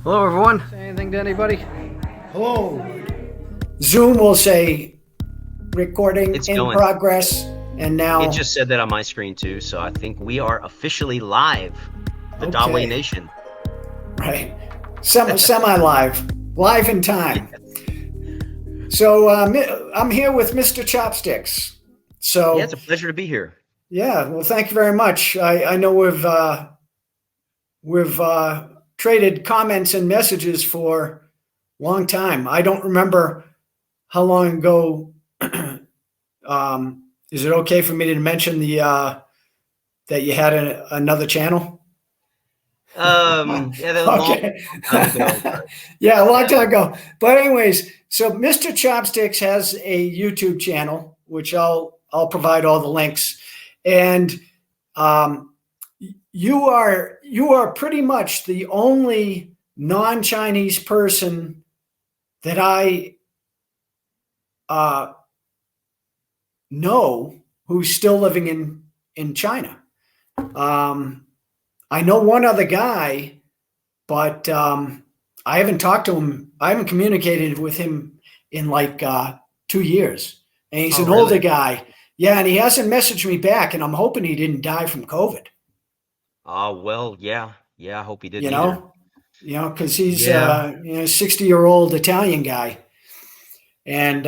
Hello, everyone. Say anything to anybody? Hello. Zoom will say recording It's in going. progress, and It now, just said that on my screen too, so I think we are officially live. The Dawei okay, Nation. right, semi-live, live in Yeah, time. So I'm here with Mr. Chopsticks. yeah, So it's a pleasure to be here. yeah, well, thank you very much. I know we've traded comments and messages for a long time. I don't remember how long ago. Is it okay for me to mention the that you had another channel? Yeah, that was a long, Okay. long time ago, but Yeah, a long yeah. time ago. But anyways, so Mr. Chopsticks has a YouTube channel, which I'll provide all the links. And um, you are pretty much the only non-Chinese person that I uh, know who's still living in China. Um, I know one other guy, but I haven't talked to him. I haven't communicated with him in like 2 years. And he's Oh, an older really? guy. Yeah, and he hasn't messaged me back, and I'm hoping he didn't die from COVID. Oh, well, yeah, yeah. I hope he You didn't either. know, because he's Yeah. 60-year-old Italian guy, and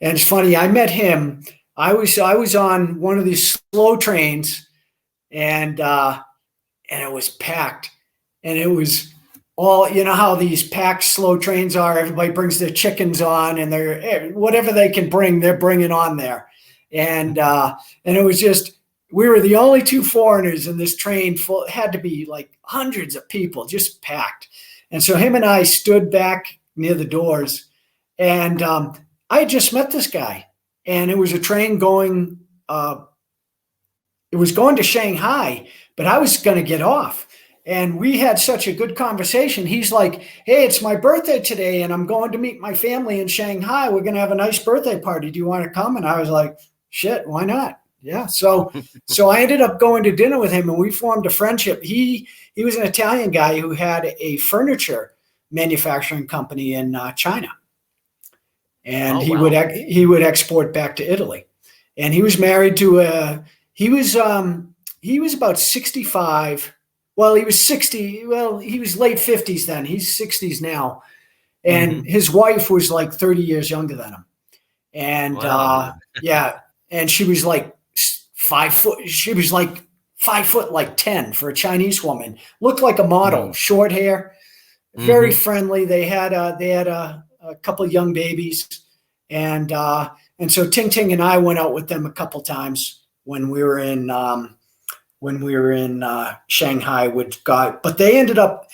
it's funny. I met him. I was on one of these slow trains, and it was packed, and it was all, how these packed slow trains are. Everybody brings their chickens on, and they're whatever they can bring, they're bringing on there, and it was just, we were the only two foreigners in this train. Full, it had to be like hundreds of people, just packed. And so him and I stood back near the doors, and I had just met this guy, and it was a train going. It was going to Shanghai, but I was going to get off. And we had such a good conversation. He's like, "Hey, it's my birthday today, and I'm going to meet my family in Shanghai. We're going to have a nice birthday party. Do you want to come?" And I was like, "Shit, why not?" Yeah. So I ended up going to dinner with him, and we formed a friendship. He was an Italian guy who had a furniture manufacturing company in China, and Oh, he would wow. he would export back to Italy. And he was married to a he was he was about 65. Well, he was 60. Well, he was late 50s then. He's 60s now, and Hmm. his wife was like 30 years younger than him. And Wow. yeah, and she was like 5 foot. She was like 5 foot, like 10 for a Chinese woman. Looked like a model, Hmm. short hair, very Hmm. friendly. They had a couple of young babies, and so Ting Ting and I went out with them a couple times when we were in Shanghai with God. But they ended up,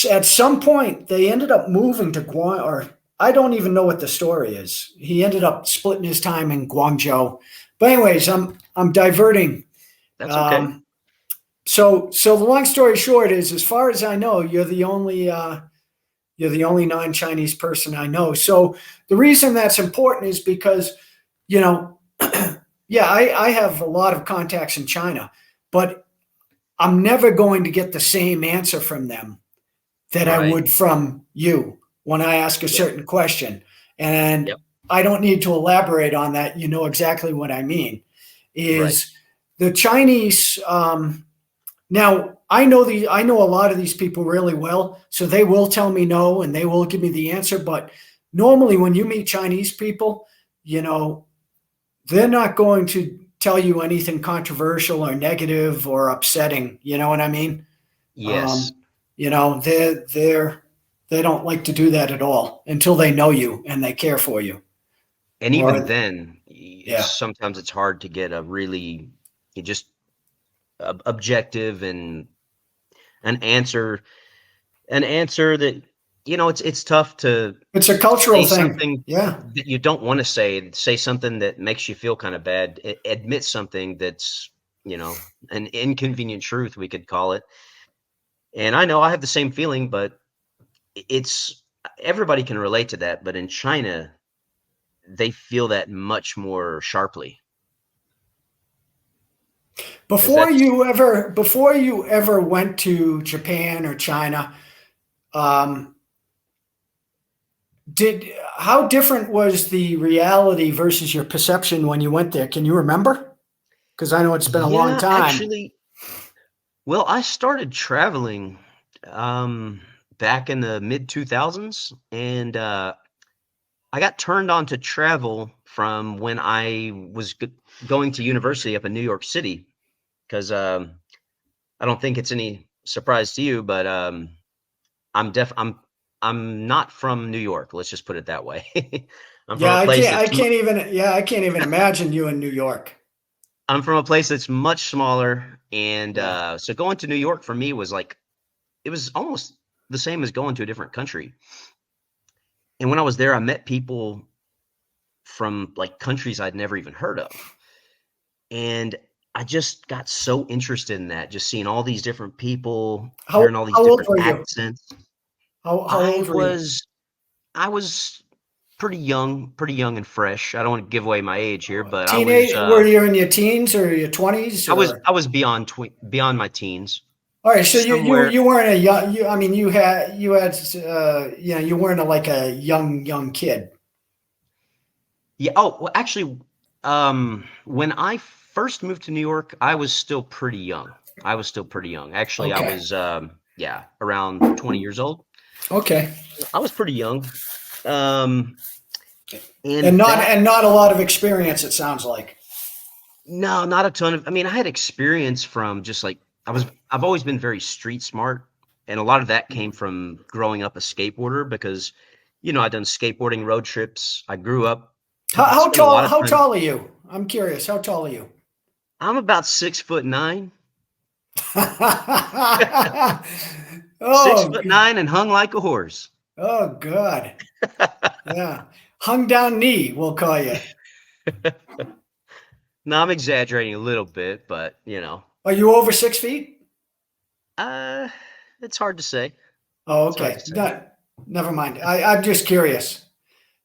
at some point they ended up moving to Guangzhou, or I don't even know what the story is. He ended up splitting his time in Guangzhou. But anyways, I'm diverting. That's okay. Um, so the long story short is, as far as I know, you're the only non-Chinese person I know. So the reason that's important is because, you know, yeah, I have a lot of contacts in China, but I'm never going to get the same answer from them that I Right. would from you when I ask a Yep. certain question. And Yep. I don't need to elaborate on that. You know exactly what I mean. Right. Is the Chinese now, I know a lot of these people really well, so they will tell me no and they will give me the answer. But normally, when you meet Chinese people, you know they're not going to tell you anything controversial or negative or upsetting. You know what I mean? Yes. Um, they don't like to do that at all until they know you and they care for you. And even Or then, it's yeah, sometimes it's hard to get a really just objective and an answer an answer that it's tough to it's a cultural say thing. something Yeah, that you don't want to say something that makes you feel kind of bad, admit something that's an inconvenient truth, we could call it. And I know I have the same feeling, but it's everybody can relate to that, but in China they feel that much more sharply. Is that before you ever went to Japan or China, Um, how different was the reality versus your perception when you went there? Can you remember? Because I know it's been a long Yeah, time. actually, well, I started traveling back in the mid 2000s, and I got turned on to travel from when I was going to university up in New York City. Because I don't think it's any surprise to you, but I'm def I'm not from New York. Let's just put it that way. I'm from Yeah, a I place can't. that's I can't even. Yeah, I can't even imagine you in New York. I'm from a place that's much smaller, and Yeah. so going to New York for me was like it was almost the same as going to a different country. And when I was there, I met people from like countries I'd never even heard of, and I just got so interested in that, just seeing all these different people, How hearing all these how old different were you? accents. How I old were you? was I was pretty young and fresh. I don't want to give away my age here, but Teenage? Were you in your teens or your twenties or? I was beyond my teens. All right, so Somewhere, you weren't a young. I mean, you weren't like a young kid. yeah. Oh, well, actually, when I first moved to New York, I was still pretty young. I was still pretty young. Actually, I Okay. was, yeah, around 20 years old. Okay. I was pretty young. Um, And and not that, and not a lot of experience. It sounds like. no, not a ton of, I mean, I had experience from just like, I've always been very street smart. And a lot of that came from growing up a skateboarder because, I've done skateboarding road trips. I grew up, How spent a lot tall? of How time. tall are you? I'm curious. How tall are you? I'm about 6'9". Six Oh, foot nine and hung like a horse. oh, God. Yeah. Hung down knee, we'll call you. No, I'm exaggerating a little bit, but Are you over 6 feet? uh, it's hard to say. Oh, It's hard to okay. say. Not, never mind. I'm just curious.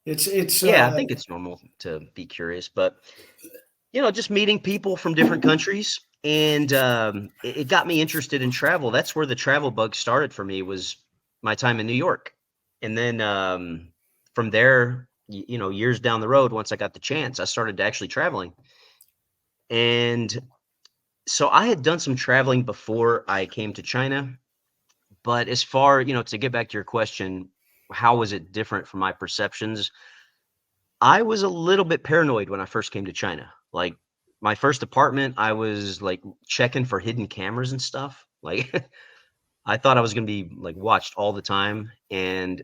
It's Yeah, I think it's normal to be curious, but just meeting people from different countries, and it got me interested in travel. That's where the travel bug started for me was my time in New York, and then from there, years down the road, once I got the chance, I started to actually traveling, and so I had done some traveling before I came to China, but as far, to get back to your question, how was it different from my perceptions? I was a little bit paranoid when I first came to China. Like my first apartment, I was like checking for hidden cameras and stuff. Like I thought I was going to be like watched all the time, and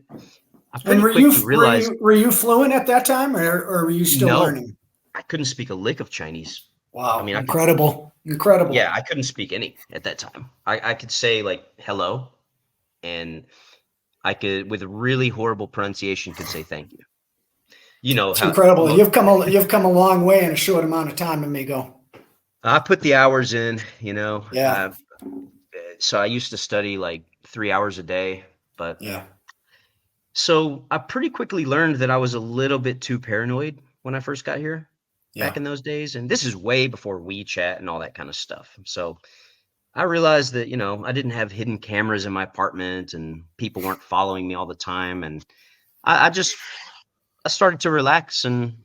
I and pretty quickly realized were you fluent at that time, or were you still no, learning? I couldn't speak a lick of Chinese. I Wow, mean, incredible, yeah, incredible. I couldn't speak any at that time. I could say like hello, and I could, with a really horrible pronunciation, could say thank you. You know It's how incredible. mo- You've come a long way in a short amount of time, amigo. I put the hours in, Yeah, so I used to study like 3 hours a day, but yeah, so I pretty quickly learned that I was a little bit too paranoid when I first got here back yeah. in those days. And this is way before WeChat and all that kind of stuff. So I realized that, I didn't have hidden cameras in my apartment and people weren't following me all the time. And I started to relax. And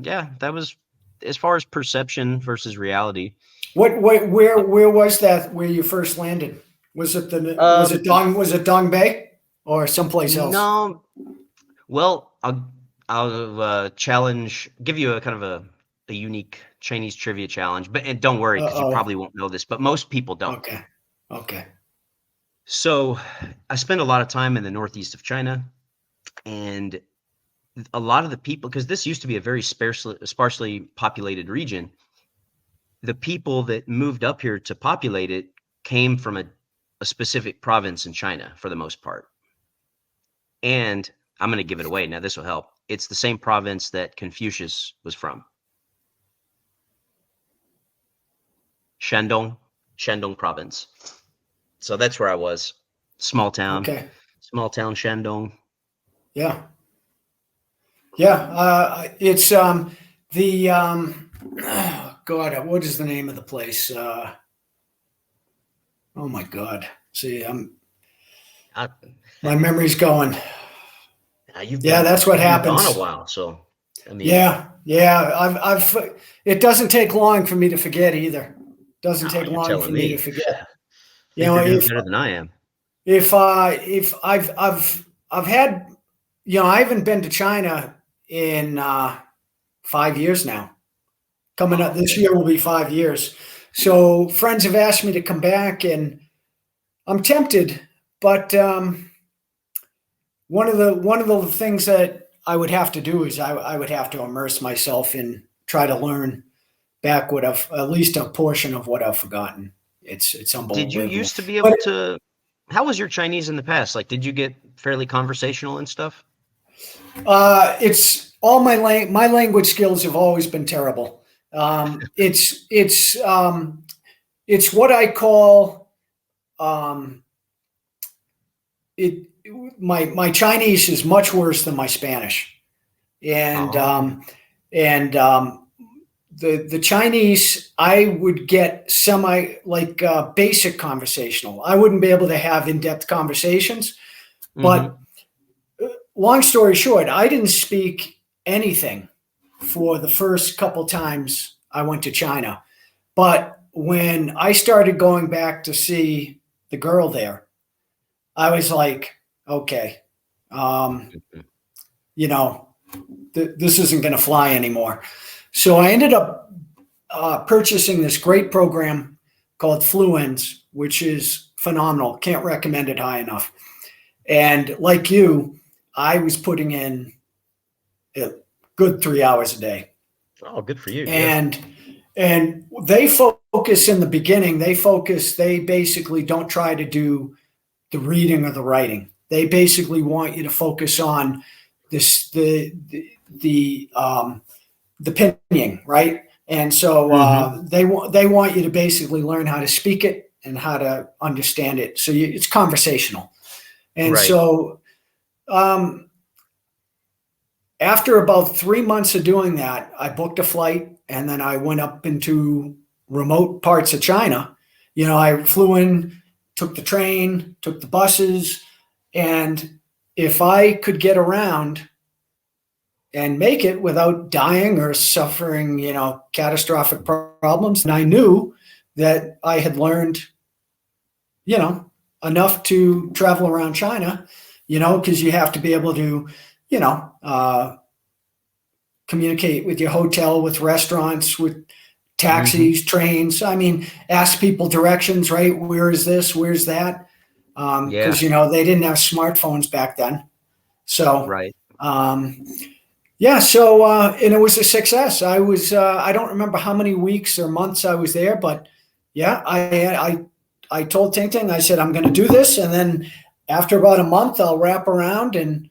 yeah, that was as far as perception versus reality. Uh, Where was that? Where you first landed? Um, Was it Dong Bay or someplace else? no, well, I'll give you a kind of a unique Chinese trivia challenge, but and don't worry Uh because you oh. probably won't know this, but most people don't. Okay. Okay. So I spent a lot of time in the northeast of China, and a lot of the people, because this used to be a very sparsely populated region, the people that moved up here to populate it came from a specific province in China for the most part. And I'm going to give it away now. This will help. It's the same province that Confucius was from. Shandong, Shandong province. So that's where I was. Okay. Small town Shandong. Yeah. Yeah. It's the oh God, what is the name of the place? Oh my God. See, My memory's going. You've Yeah, been that's what gone a happens. while, so I mean, Yeah. It doesn't take long for me to forget either. Doesn't oh, take you're long telling for me to me. forget. I You think know, you're doing better than I am. if I've had, I haven't been to China in 5 years now. Coming up Oh, this okay. year will be 5 years. So friends have asked me to come back, and I'm tempted, but one of the things that I would have to do is I would have to immerse myself and try to learn back what I've at least a portion of what I've forgotten. It's Did you unbelievable. used to be able But to how was your Chinese in the past? Like, did you get fairly conversational and stuff? it's all my language skills have always been terrible. It's what I call it. My Chinese is much worse than my Spanish, and Oh. and the Chinese I would get semi like basic conversational. I wouldn't be able to have in depth conversations, but Mhm. long story short, I didn't speak anything for the first couple times I went to China. But when I started going back to see the girl there, I was like, okay, um, Mhm. you know, this isn't going to fly anymore. So I ended up purchasing this great program called Fluency, which is phenomenal. Can't recommend it high enough. And like you, I was putting in a good 3 hours a day. Oh, good for you. Yeah. And they focus in the beginning, they basically don't try to do the reading or the writing. They basically want you to focus on this the pinning, right? And so Mhm. they want you to basically learn how to speak it and how to understand it. So it's conversational. And Right. so um, after about 3 months of doing that, I booked a flight and then I went up into remote parts of China. I flew in, took the train, took the buses, and if I could get around and make it without dying or suffering, catastrophic problems, and I knew that I had learned, you know, enough to travel around China, because you have to be able to, you know, communicate with your hotel, with restaurants, with Mhm. taxis, trains. I mean, ask people directions, right? Where is this? Where's that? Yeah. Because they didn't have smartphones back then. So Right. um, yeah, so and it was a success. I don't remember how many weeks or months I was there, but yeah, I told Ting Ting, I said I'm going to do this, and then after about a month, I'll wrap around, and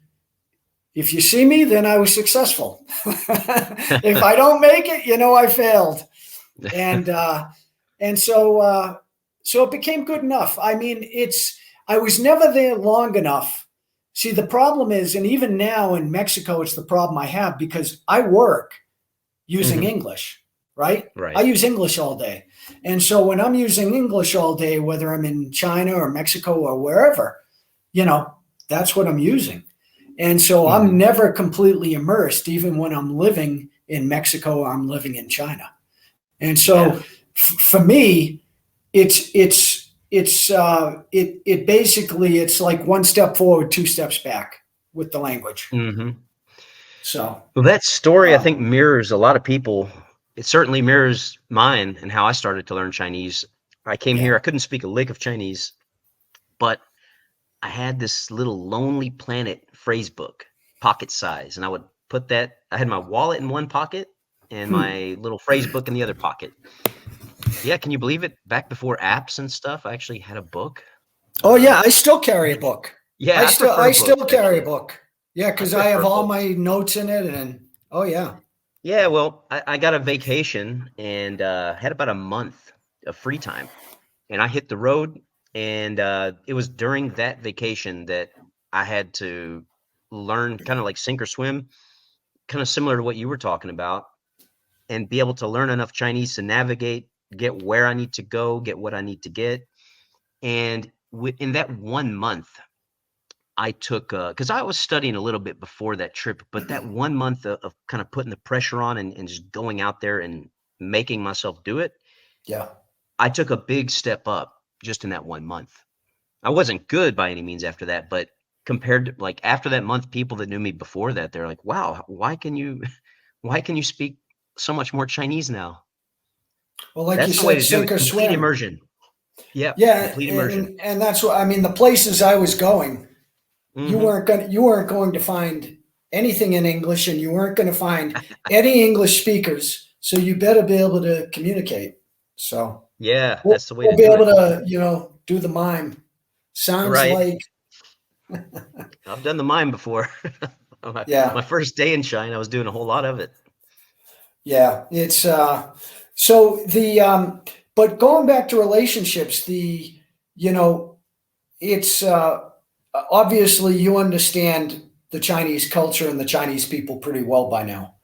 if you see me, then I was successful. If I don't make it, I failed. And so it became good enough. I mean, I was never there long enough. See, the problem is, and even now in Mexico, it's the problem I have because I work using Mhm. English, right? I Right. use English all day. And so when I'm using English all day, whether I'm in China or Mexico or wherever, you know, that's what I'm using. And so I'm Mhm. never completely immersed, even when I'm living in Mexico or I'm living in China. And Yeah. so for me, it basically it's like one step forward, two steps back with the language. Mhm. So Well, that story I think um, mirrors a lot of people. It certainly mirrors mine and how I started to learn Chinese. I came here, yeah. I couldn't speak a lick of Chinese, but I had this little Lonely Planet phrase book, pocket size, and I would put that I had my wallet in one pocket and Hmm. my little phrase book in the other pocket. Yeah, can you believe it? Back before apps and stuff, I actually had a book. Oh Um, yeah, I still carry a book. yeah, I I still prefer I still books carry a actually. book. Yeah, I because I have prefer all my books. notes in it, and oh yeah. Yeah, well, I got a vacation and had about a month of free time, and I hit the road. And it was during that vacation that I had to learn kind of like sink or swim, kind of similar to what you were talking about, and be able to learn enough Chinese to navigate, get where I need to go, get what I need to get. And in that 1 month, I took, because I was studying a little bit before that trip, but that 1 month of kind of putting the pressure on and just going out there and making myself do it, Yeah. I took a big step up just in that 1 month. I wasn't good by any means after that, but compared to like after that month, people that knew me before that, they're like, wow, why can you, why can you speak so much more Chinese now? Well, like you That's the way said, to do sink it. or Complete swim. immersion. Yeah, Yeah, complete immersion. and that's what I mean. The places I was going, Hmm. you weren't going to find anything in English, and you weren't going to find any English speakers. So you better be able to communicate. So Yeah, that's the way to we'll be do able it. to, do the mime. Sounds Right. like, I've done the mime before. My yeah, first day in China, I was doing a whole lot of it. yeah. It's so the but going back to relationships, you know, it's obviously you understand the Chinese culture and the Chinese people pretty well by now,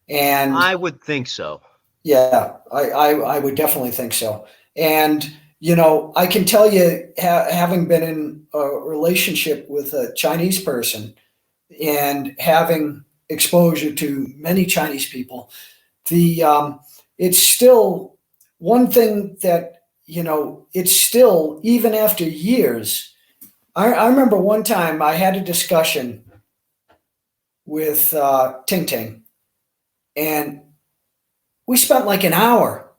and I would think so. yeah, I would definitely think so. And I can tell you, having been in a relationship with a Chinese person and having exposure to many Chinese people, the it's still one thing that it's still, even after years. I remember one time I had a discussion with Ting Ting, and we spent like an hour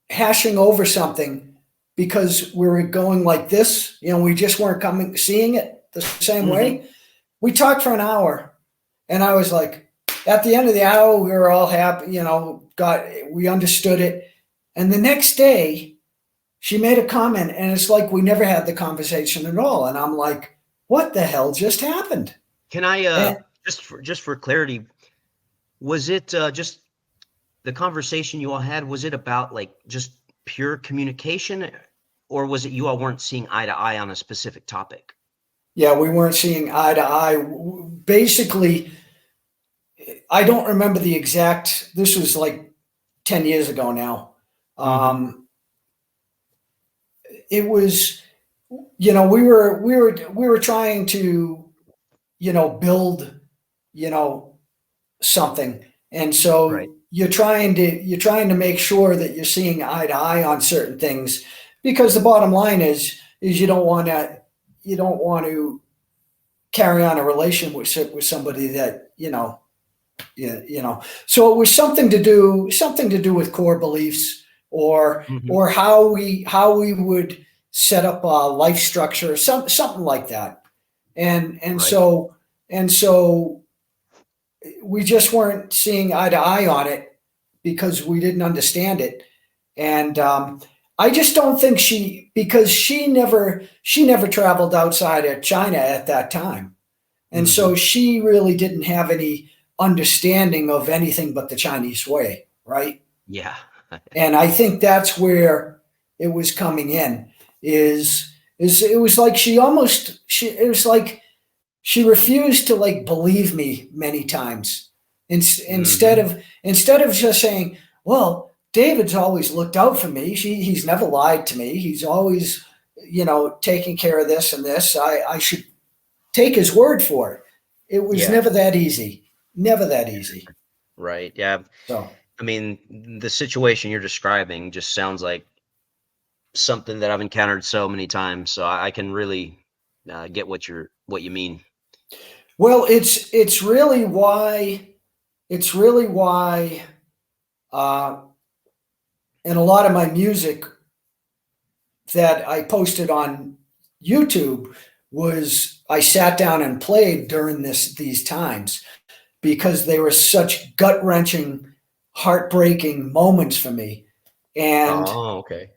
hashing over something because we were going like this. We just weren't seeing it the same Hmm. way. We talked for an hour, and I was like, at the end of the hour, we were all happy. We understood it. And the next day, she made a comment, and it's like we never had the conversation at all. And I'm like, what the hell just happened? Can I, And just for clarity, was it just the conversation you all had? Was it about like just pure communication, or was it you all weren't seeing eye to eye on a specific topic? yeah, we weren't seeing eye to eye. Basically, I don't remember the exact. This was like 10 years ago now. Hmm. It was, we were trying to, build, you know, something, and Right. so you're trying to make sure that you're seeing eye to eye on certain things, because the bottom line is you don't want to carry on a relationship with somebody that yeah, so it was something to do with core beliefs, Hmm. or how we would set up a life structure, something like that. And Right. so and so we just weren't seeing eye to eye on it because we didn't understand it. And I just don't think because she never traveled outside of China at that time, and Hmm. so she really didn't have any understanding of anything but the Chinese way, right? Yeah. And I think that's where it was coming in. Is it was like it was like she refused to like believe me many times. Instead Hmm. of instead of just saying, "Well, David's always looked out for me. He's never lied to me. He's always, taking care of this and this. I should take his word for it." It was Yeah. never that easy. Never that easy. Right. Yeah. So, I mean, the situation you're describing just sounds like something that I've encountered so many times, so I can really get what you mean. well, it's really why uh, in a lot of my music that I posted on YouTube was I sat down and played during these times, because they were such gut wrenching, heartbreaking moments for me. And Oh, okay.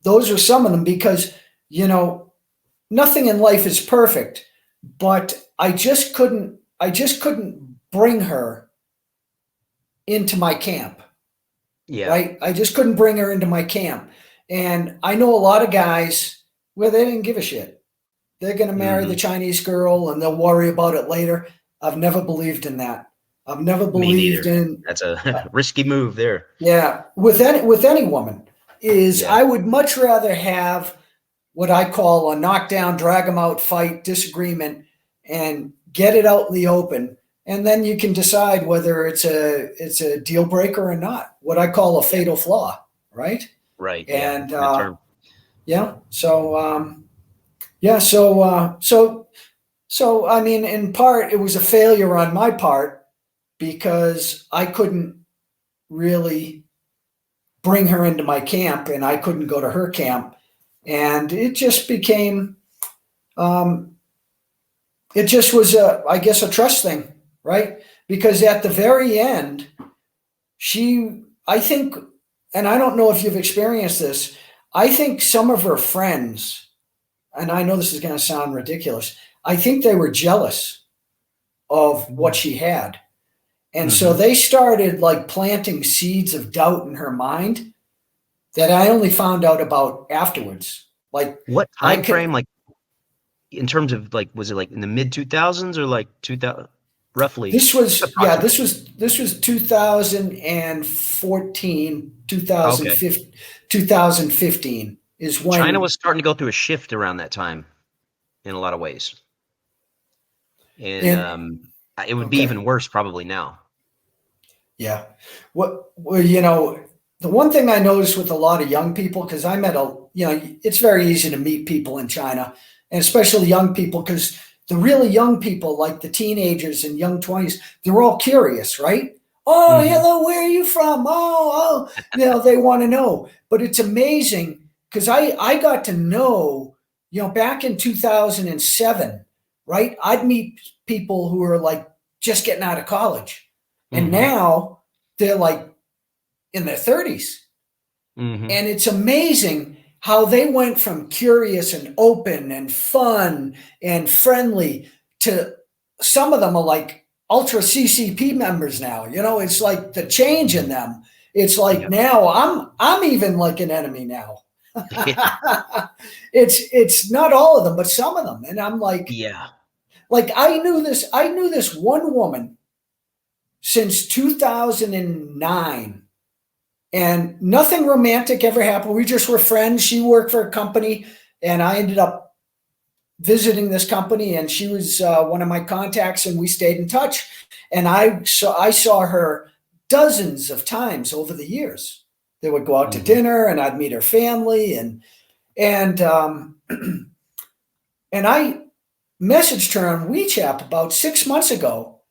those are some of them, because you know nothing in life is perfect, but I just couldn't bring her into my camp, Yeah. right? I just couldn't bring her into my camp. And I know a lot of guys where they didn't give a shit. They're going to marry the Hmm. Chinese girl and they'll worry about it later. I've never believed in that. I've never Me believed neither. in, That's a risky move there. yeah, with any woman, is Yeah. I would much rather have what I call a knockdown, drag them out fight, disagreement, and get it out in the open. And then you can decide whether it's a deal breaker or not. What I call a Yeah. fatal flaw, right? Right. Yeah. And That's a good term. yeah, so yeah, so I mean, in part, it was a failure on my part because I couldn't really bring her into my camp, and I couldn't go to her camp, and it just became, um, it just was I guess, a trust thing, right? Because at the very end, I think, and I don't know if you've experienced this, I think some of her friends, and I know this is going to sound ridiculous, I think they were jealous of what she had. And so Mm-hmm. they started like planting seeds of doubt in her mind that I only found out about afterwards. Like What I time could, frame, like in terms of like, was it like in the mid 2000s or like 2000, roughly, this was, yeah, approximately? this was 2014, Okay. 2015 is China when, was starting to go through a shift around that time in a lot of ways. And in, it would be okay. even worse probably now. Yeah. Well, the one thing I noticed with a lot of young people, because I met it's very easy to meet people in China, and especially young people, because the really young people, like the teenagers and young 20s, they're all curious, right? Oh, Hmm. hello, where are you from? They want to know. But it's amazing because I got to know, back in 2007, right? I'd meet people who are like just getting out of college, and Hmm. now they're like in their 30s. Hmm. And it's amazing how they went from curious and open and fun and friendly to, some of them are like ultra CCP members now. It's like the change in them. It's like Yeah. now I'm even like an enemy now. Yeah. It's not all of them, but some of them. And I'm Yeah. like I knew this one woman since 2009, and nothing romantic ever happened. We just were friends. She worked for a company, and I ended up visiting this company, and she was one of my contacts, and we stayed in touch. And I saw her dozens of times over the years. They would go out to Hmm. dinner, and I'd meet her family, and and I messaged her on WeChat about 6 months ago,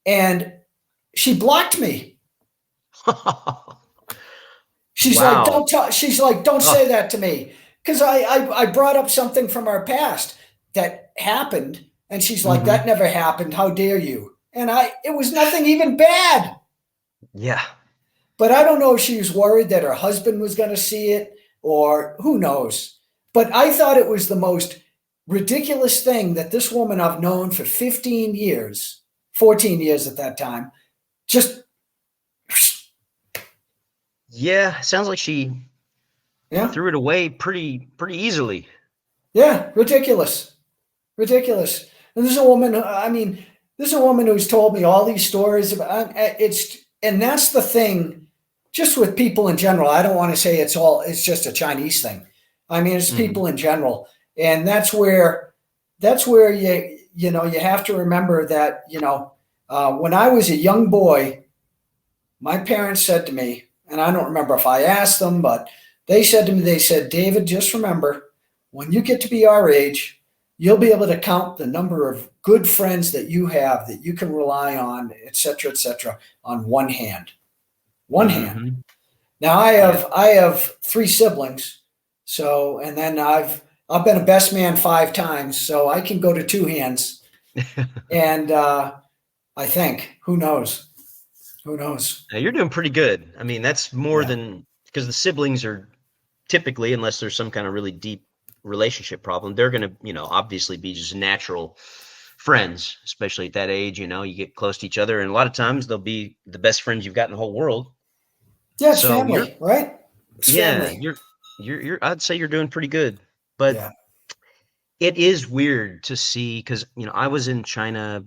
and she blocked me. She's like, Wow. don't tell. She's like, don't Oh, say that to me, because I brought up something from our past that happened, and she's like, that hmm. never happened. How dare you? And it was nothing even bad. Yeah. But I don't know if she was worried that her husband was going to see it, or who knows. But I thought it was the most ridiculous thing that this woman I've known for 15 years, 14 years at that time, just, Yeah. Sounds like she yeah, threw it away pretty easily. yeah, ridiculous. Ridiculous. And there's a woman. I mean, there's a woman who's told me all these stories about it's, and that's the thing. Just with people in general, I don't want to say it's just a Chinese thing. I mean, it's Hmm. people in general, and that's where you have to remember that when I was a young boy, my parents said to me, and I don't remember if I asked them, but they said to me, they said, David, just remember, when you get to be our age, you'll be able to count the number of good friends that you have that you can rely on, et cetera, on one hand. One hand. Hmm. Now I Yeah. have I have three siblings, so, and then I've been a best man 5 times, so I can go to two hands, and I think, who knows? Now, you're doing pretty good. I mean, that's more Yeah. than, because the siblings are typically, unless there's some kind of really deep relationship problem, they're going to, obviously be just natural friends, especially at that age. You get close to each other, and a lot of times they'll be the best friends you've got in the whole world. Yeah, it's So family, right? It's yeah, family. I'd say you're doing pretty good. But Yeah. it is weird to see, because, I was in China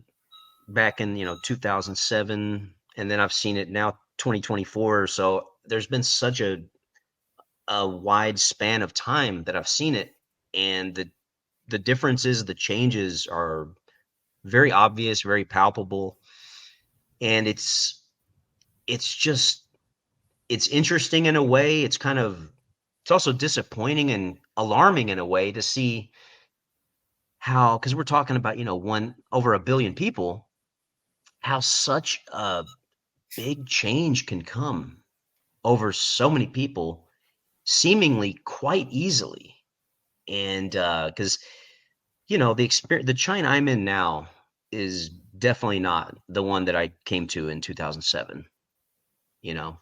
back in, 2007, and then I've seen it now 2024. So there's been such a wide span of time that I've seen it. and the differences, the changes are very obvious, very palpable, and it's just it's interesting in a way. It's also disappointing and alarming in a way to see how, because we're talking about, one over a billion people, how such a big change can come over so many people seemingly quite easily. And because the China I'm in now is definitely not the one that I came to in 2007, you know.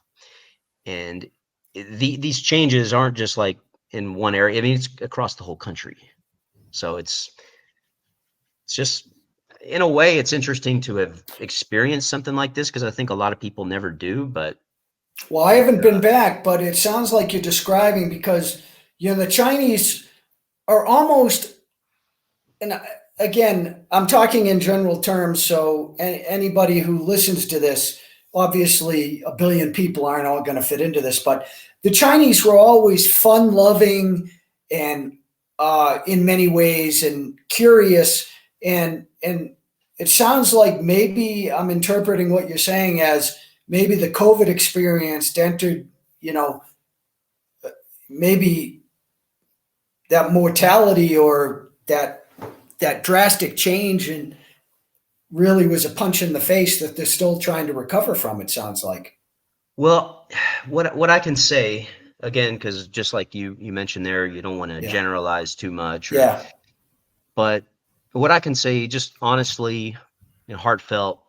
And these changes aren't just like in one area. I mean, it's across the whole country. So it's just, in a way, it's interesting to have experienced something like this, because I think a lot of people never do. But Well, I haven't been back, but it sounds like you're describing because the Chinese are almost, and again, I'm talking in general terms, so anybody who listens to this, obviously a billion people aren't all going to fit into this, but the Chinese were always fun loving and in many ways and curious, and it sounds like maybe I'm interpreting what you're saying as maybe the COVID experience entered, maybe that mortality or that drastic change and really was a punch in the face that they're still trying to recover from, it sounds like. well, what I can say again, because just like you mentioned there, you don't want to Yeah. generalize too much, Yeah. but what I can say, just honestly, heartfelt,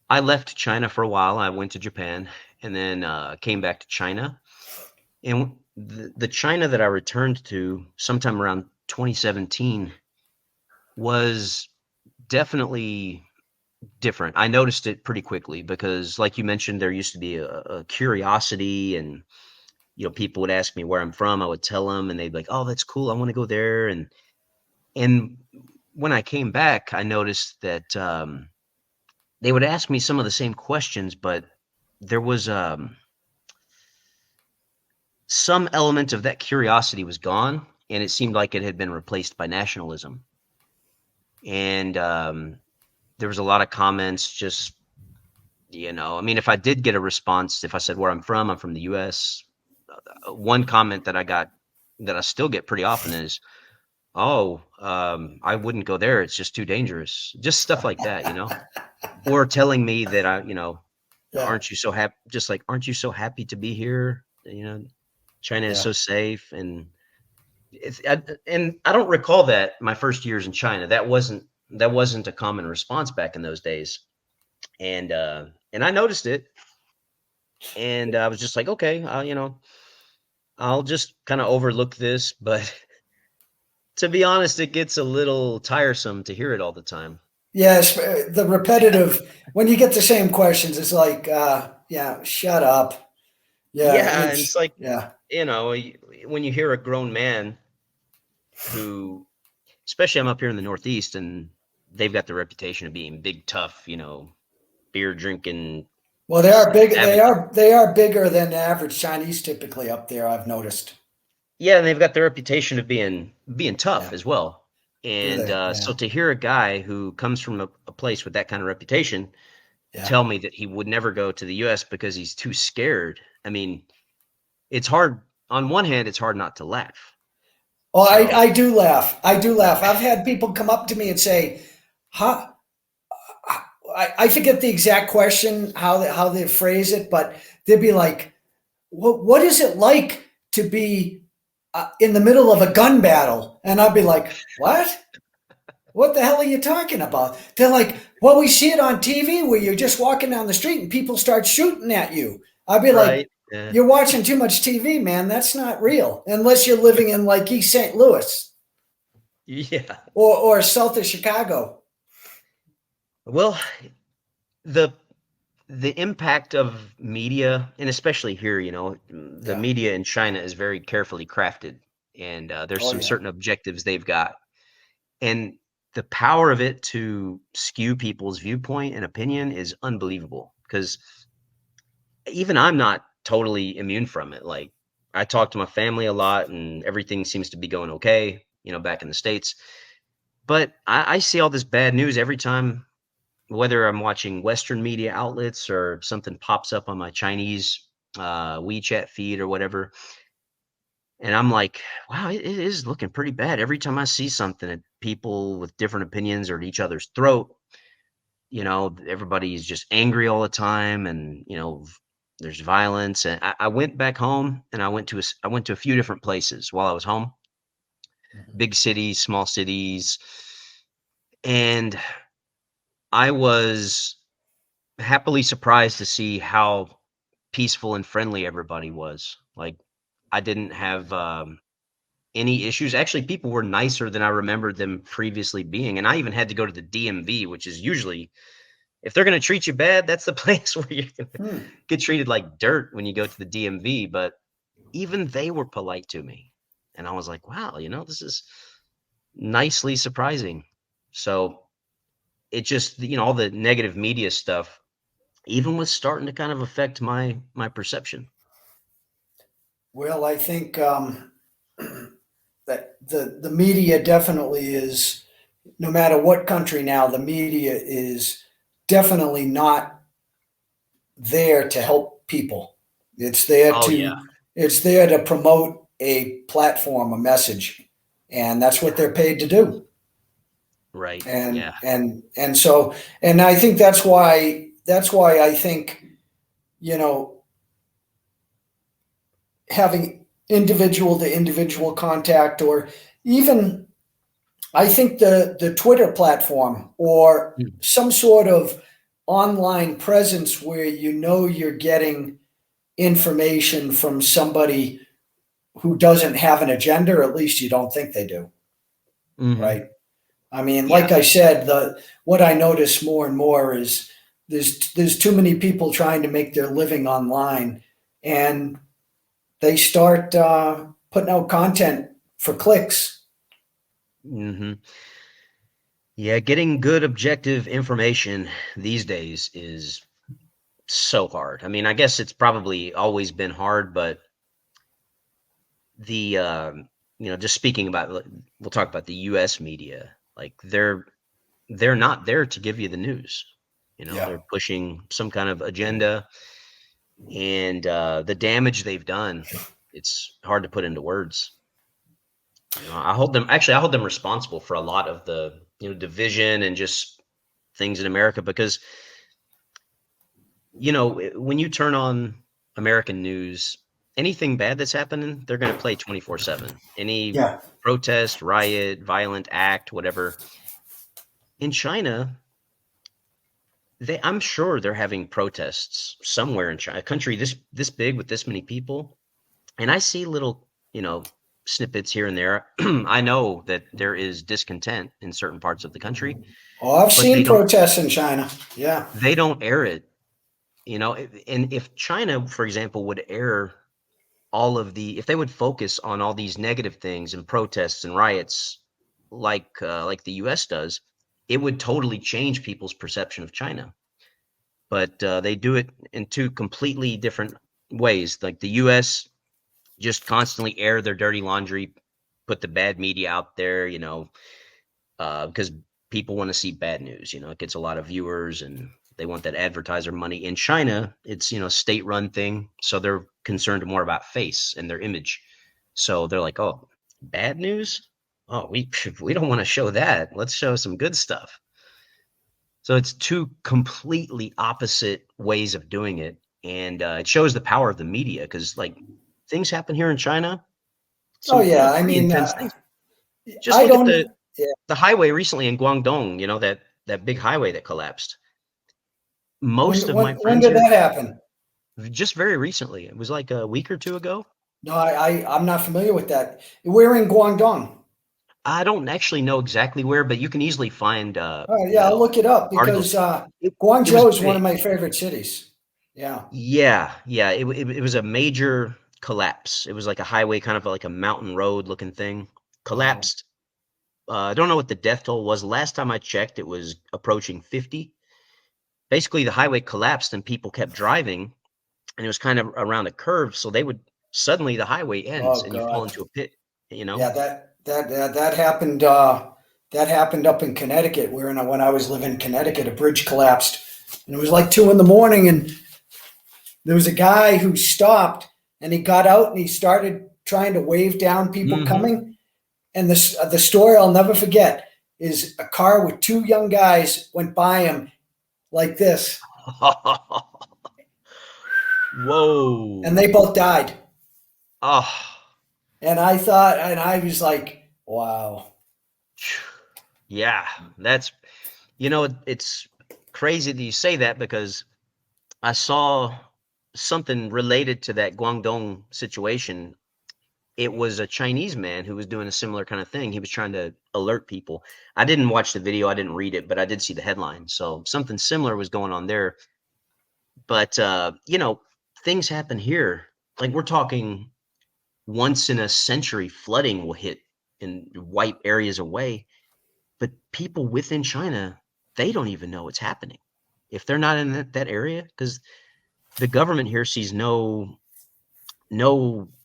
I left China for a while. I went to Japan and then came back to China. And the China that I returned to sometime around 2017 was definitely different. I noticed it pretty quickly because, like you mentioned, there used to be a curiosity, and people would ask me where I'm from. I would tell them, and they'd be like, "Oh, that's cool. I want to go there." And when I came back, I noticed that they would ask me some of the same questions, but there was some element of that curiosity was gone, and it seemed like it had been replaced by nationalism. And there was a lot of comments, just I mean, if I did get a response, if I said where I'm from the U.S., one comment that I got, that I still get pretty often, is, "Oh, I wouldn't go there. It's just too dangerous." Just stuff like that, or telling me that Yeah. aren't you so happy? Just like, aren't you so happy to be here? China is Yeah. so safe, and I don't recall that my first years in China. That wasn't a common response back in those days, and I noticed it, and I was just like, okay, I'll just kind of overlook this. But to be honest, it gets a little tiresome to hear it all the time. Yes. The repetitive, when you get the same questions, it's like, yeah, shut up. Yeah. Yeah, and it's like, Yeah. when you hear a grown man who, especially, I'm up here in the Northeast, and they've got the reputation of being big, tough, beer drinking, Well, they just are big. They savage. are, they are bigger than the average Chinese typically up there. I've noticed. Yeah, and they've got the reputation of being tough Yeah. as well. Do And they? so Yeah. to hear a guy who comes from a place with that kind of reputation Yeah. tell me that he would never go to the U.S. because he's too scared, I mean, it's hard. On one hand, it's hard not to laugh. Oh, So, I do laugh. I do laugh. I've had people come up to me and say, "Huh." I forget the exact question, how they phrase it, but they'd be like, what is it like to be in the middle of a gun battle?" And I'd be like, what? What the hell are you talking about? They're like, well, we see it on TV where you're just walking down the street and people start shooting at you. I'd be like, right. Yeah. you're watching too much TV, man. That's not real. Unless you're living in like East St. Louis Yeah. or south of Chicago. Well, the the impact of media, and especially here, the Yeah. media in China is very carefully crafted, and there's Oh, some yeah. certain objectives they've got, and the power of it to skew people's viewpoint and opinion is unbelievable. Because even I'm not totally immune from it. Like, I talk to my family a lot, and everything seems to be going okay, back in the States. But I see all this bad news every time, whether I'm watching Western media outlets or something pops up on my Chinese WeChat feed or whatever. And I'm like, wow, it is looking pretty bad. Every time I see something that people with different opinions are at each other's throat, everybody's just angry all the time, and there's violence. And I went back home, and I went to a few different places while I was home, big cities, small cities, and I was happily surprised to see how peaceful and friendly everybody was. Like, I didn't have any issues. Actually, people were nicer than I remembered them previously being. And I even had to go to the DMV, which is usually, if they're going to treat you bad, that's the place where you're going to Hmm. get treated like dirt when you go to the DMV. But even they were polite to me. And I was like, wow, this is nicely surprising. So it just, all the negative media stuff even was starting to kind of affect my perception. Well, I think that the media definitely is, no matter what country now, the media is definitely not there to help people. It's there Oh yeah, to it's there to promote a platform, a message, and that's what they're paid to do. right. And Yeah. and I think that's why I think, you know, having individual to individual contact, or even, I think the Twitter platform, or Mm. some sort of online presence where you're getting information from somebody who doesn't have an agenda, or at least you don't think they do, Hmm. right? I mean, Yeah. like I said, the what I notice more and more is there's too many people trying to make their living online, and they start putting out content for clicks. Hmm. Yeah, getting good objective information these days is so hard. I mean, I guess it's probably always been hard, but the just speaking about, we'll talk about the US media. Like, they're not there to give you the news. Yeah. They're pushing some kind of agenda, and the damage they've done, it's hard to put into words. I hold them responsible for a lot of the, division and just things in America, because when you turn on American news, anything bad that's happening, they're going to play 24/7. Any Yeah. protest, riot, violent act, whatever. In China, I'm sure they're having protests somewhere in China, a country this big with this many people, and I see little, snippets here and there. I know that there is discontent in certain parts of the country, Oh, I've but seen protests in China. Yeah. they don't air it. And if China, for example, would air if they would focus on all these negative things and protests and riots, like the US does, it would totally change people's perception of China. But they do it in two completely different ways. Like, the US just constantly air their dirty laundry, put the bad media out there, because people want to see bad news. It gets a lot of viewers, and they want that advertiser money. In China, it's, state-run thing, so they're concerned more about face and their image. So they're like, oh, bad news? Oh, we don't want to show that. Let's show some good stuff. So it's two completely opposite ways of doing it, and it shows the power of the media, because, like, things happen here in China, Oh some, yeah. I pretty mean, intense things. Just I look at don't. Yeah. the highway recently in Guangdong, that big highway that collapsed. Most When of when my when friends did here, that happen? just very recently, it was like a week or two ago. No, I'm not familiar with that. We're in Guangdong. I don't actually know exactly where, but you can easily find, Oh yeah, I'll look it up articles. because It was Guangzhou is one big. of my favorite cities. Yeah. Yeah, yeah. It was a major collapse. It was like a highway, kind of like a mountain road looking thing. Oh. Collapsed. I don't know what the death toll was. Last time I checked, it was approaching 50. Basically, the highway collapsed and people kept driving, and it was kind of around a curve, so they would suddenly the highway ends Oh and you fall God. into a pit, you know? Yeah, that happened. That happened up in Connecticut, where when I was living in Connecticut, a bridge collapsed, and it was like 2 a.m, and there was a guy who stopped, and he got out and he started trying to wave down people Hmm. coming. And the story I'll never forget is a car with two young guys went by him like this, and Whoa. they both died. Oh, And I thought, and I was like, wow. yeah. That's, it's crazy that you say that because I saw something related to that Guangdong situation. It was a Chinese man who was doing a similar kind of thing. He was trying to alert people. I didn't watch the video, I didn't read it, but I did see the headline. So something similar was going on there. But things happen here. Like we're talking once in a century flooding will hit and wipe areas away. But people within China, they don't even know it's happening if they're not in that area because the government here sees no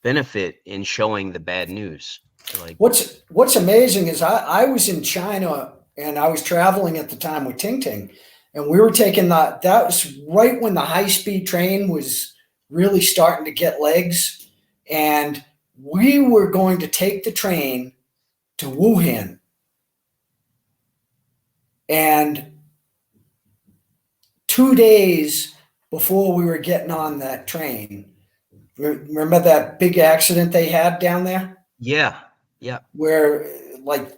benefit in showing the bad news. They're like, What's amazing is I was in China and I was traveling at the time with Ting Ting, and we were taking that was right when the high speed train was really starting to get legs, and we were going to take the train to Wuhan, and 2 days before we were getting on that train, remember that big accident they had down there yeah, yeah, where like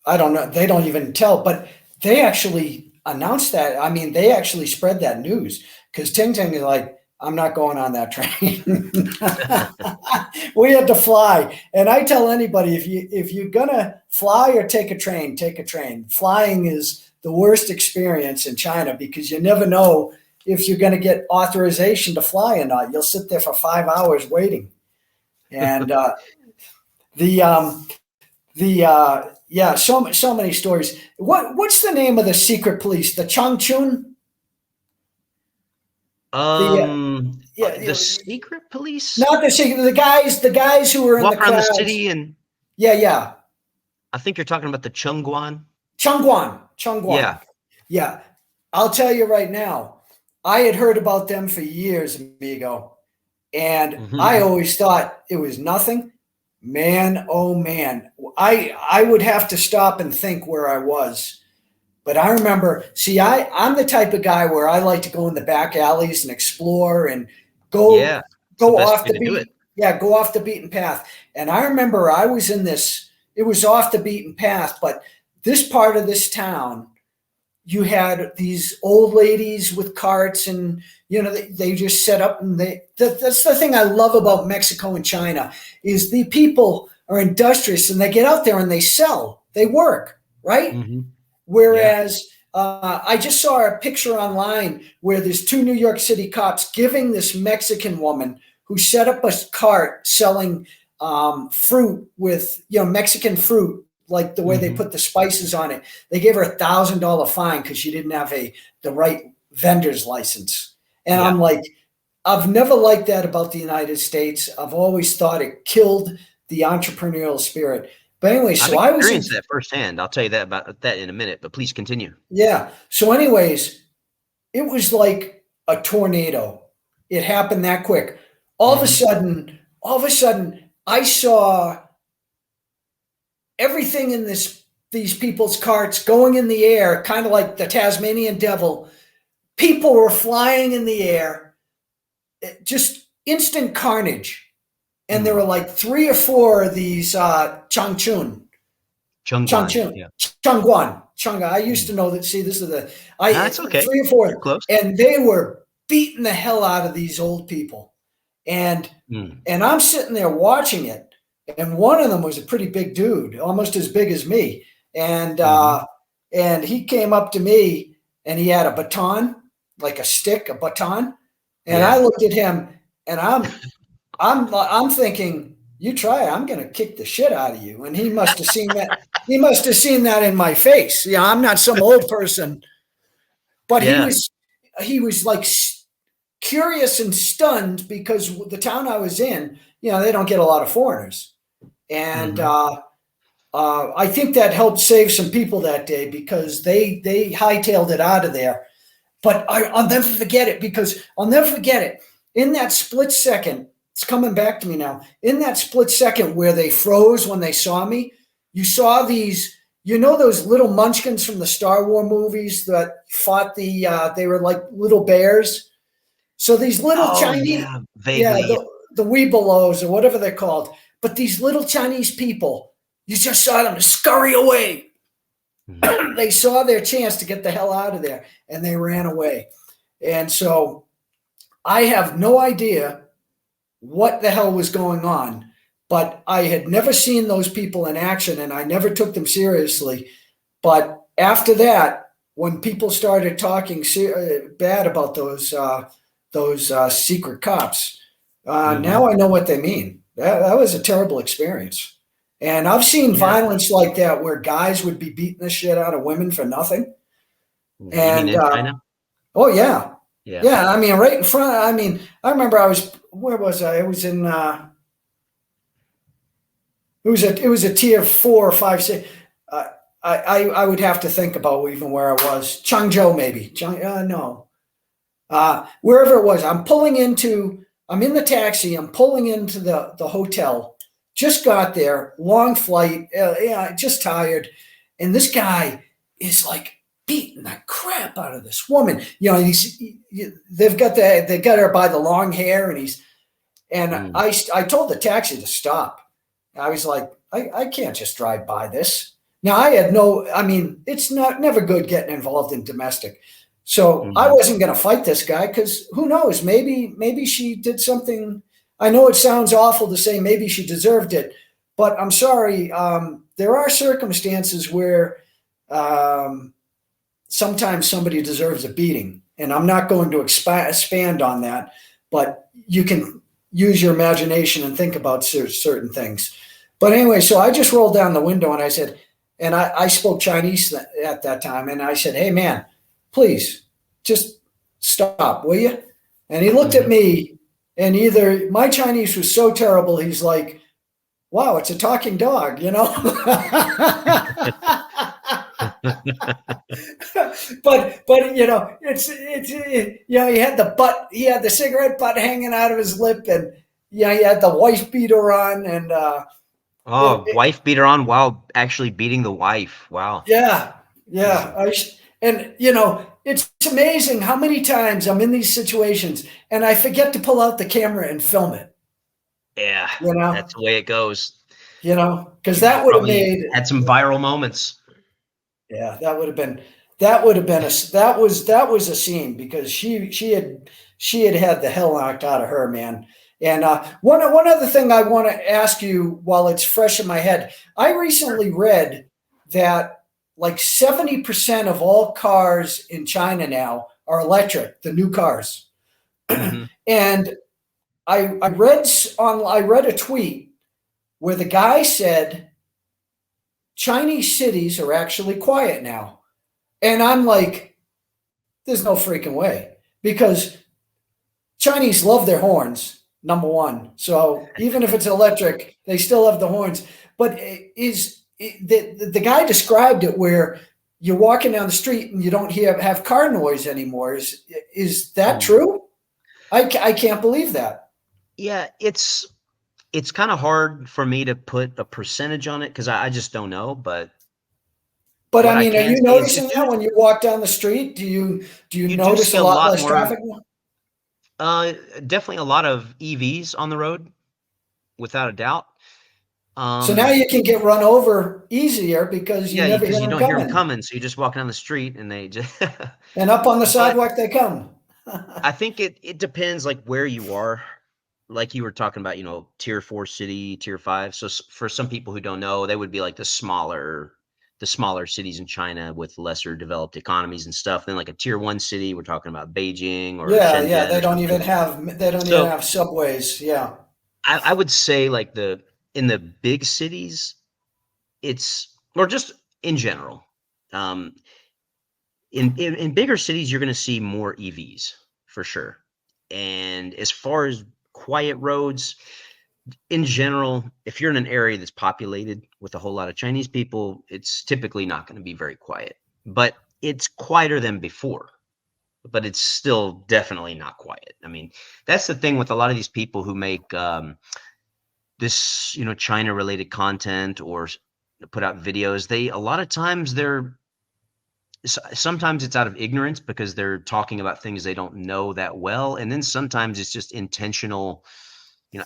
I don't know. They don't even tell, but they actually announced that. I mean, they actually spread that news because Ting Ting is like, I'm not going on that train. We had to fly, and I tell anybody if you're gonna fly or take a train, take a train. Flying is the worst experience in China because you never know if you're going to get authorization to fly or not. You'll sit there for 5 hours waiting, and the yeah, so many stories. What's the name of the secret police? The Changchun? The yeah, the secret police not the secret. The guys who were in the walk around the crowds. city, and Yeah. I think you're talking about the Chengguan. Changguan. Yeah. Yeah, I'll tell you right now. I had heard about them for years, amigo, and I Hmm. always thought it was nothing. Man, oh man, I would have to stop and think where I was. But I remember, see, I'm the type of guy where I like to go in the back alleys and explore and go Yeah, it's the go best off way the to do it. beat. Yeah, go off the beaten path. And I remember I was in this. It was off the beaten path, but this part of this town, you had these old ladies with carts, and they just set up, and that's the thing I love about Mexico and China is the people are industrious and they get out there and they sell, they work, right? Hmm. Yeah. Whereas I just saw a picture online where there's two New York City cops giving this Mexican woman who set up a cart selling fruit with Mexican fruit, like the way they Hmm. put the spices on it. They gave her $1,000 fine because she didn't have the right vendor's license. And Yeah. I'm like, I've never liked that about the United States. I've always thought it killed the entrepreneurial spirit. But anyway, I've so I was in. experienced that firsthand. I'll tell you that about that in a minute, but please continue. Yeah. So, anyways, it was like a tornado. It happened that quick. Hmm. All of a sudden, I saw everything in these people's carts going in the air, kind of like the Tasmanian devil. People were flying in the air, just instant carnage. And there were Mm. like three or four of these Chengguan. Changchun, Yeah. Changguan, Changguan. I used to Mm. know that. See, this is That's okay. three or You're four, close. and they were beating the hell out of these old people, and Mm. and I'm sitting there watching it, and one of them was a pretty big dude, almost as big as me, and Hmm. he came up to me, and he had a baton, like a stick, a baton, and I Yeah. looked at him, and I'm thinking, you try it, I'm going to kick the shit out of you. And he must have seen that. He must have seen that in my face. Yeah, I'm not some old person, but he Yeah. was like curious and stunned because the town I was in, they don't get a lot of foreigners. And Mhm. I think that helped save some people that day because they hightailed it out of there. But I'll never forget it because I'll never forget it. In that split second, it's coming back to me now. In that split second where they froze when they saw me, you saw these, those little munchkins from the Star Wars movies that fought they were like little bears. So these little Oh, Chinese, yeah, yeah, vaguely. the Weebelows or whatever they're called, but these little Chinese people, you just saw them scurry away. Mhm. They saw their chance to get the hell out of there and they ran away. And so I have no idea what the hell was going on, but I had never seen those people in action and I never took them seriously. But after that, when people started talking bad about those secret cops, Mhm. now I know what they mean. That was a terrible experience. And I've seen Yeah. violence like that where guys would be beating the shit out of women for nothing. You mean And in China? oh yeah, Yeah. yeah. I mean, right in front. I mean, I remember where was I? It was in it was a tier 4 or 5 6. Uh, I would have to think about even where I was. Changzhou maybe. No. Wherever it was. I'm in the taxi. I'm pulling into the hotel. Just got there. Long flight. Yeah, just tired. And this guy is like beating the crap out of this woman. They got her by the long hair, and Mm. I told the taxi to stop. I was like, I can't just drive by this. Now I had no, I mean, it's never good getting involved in domestic. So I Mhm. wasn't going to fight this guy because who knows? Maybe she did something. I know it sounds awful to say maybe she deserved it, but I'm sorry. There are circumstances where sometimes somebody deserves a beating, and I'm not going to expand on that. But you can use your imagination and think about certain things. But anyway, so I just rolled down the window and I said, and I spoke Chinese at that time, and I said, "Hey, man, please just stop, will you?" And he looked at Mhm. me, and either my Chinese was so terrible, he's like, "Wow, it's a talking dog," you know. but he had the cigarette butt hanging out of his lip, and he had the wife beater on, and Oh, wife beater on while actually beating the wife. Wow. yeah, Mm. yeah. And it's amazing how many times I'm in these situations and I forget to pull out the camera and film it. Yeah, You know, that's the way it goes. because You that would have probably made had some viral moments. yeah, that was a scene because she had the hell knocked out of her, man. And one other thing I want to ask you while it's fresh in my head, I recently read that like 70% of all cars in China now are electric, the new cars. Mhm. And I read a tweet where the guy said Chinese cities are actually quiet now. And I'm like, there's no freaking way because Chinese love their horns, number one. So even if it's electric, they still have the horns. But the guy described it where you're walking down the street and you don't have car noise anymore. Is that Mm. true? I can't believe that. Yeah, it's kinda hard for me to put a percentage on it because I just don't know, but But what I I mean, are can you say is noticing that when you walk down the street? Do you you do notice see a a lot lot less more, traffic now? definitely a lot of EVs on the road, without a doubt. So now Um, you can get run over easier because you yeah, never hear because you them don't hear them coming. coming, so you just walk down the street and they just And up on the but sidewalk they come. I think it depends, like, where you are. Like you were talking about, tier 4 city, tier 5. So for some people who don't know, they would be like the smaller cities in China with lesser developed economies and stuff. Then like a tier 1 city, we're talking about Beijing or Yeah, yeah. Shenzhen They or don't something. even have they don't even So have subways. Yeah. I would say like in the big cities, it's or just in general. In bigger cities, you're going to see more EVs for sure. And as far as quiet roads, in general, if you're in an area that's populated with a whole lot of Chinese people, it's typically not going to be very quiet. But it's quieter than before, but it's still definitely not quiet. I mean, that's the thing with a lot of these people who make this, China related content or put out videos. They a lot of times sometimes it's out of ignorance because they're talking about things they don't know that well, and then sometimes it's just intentional,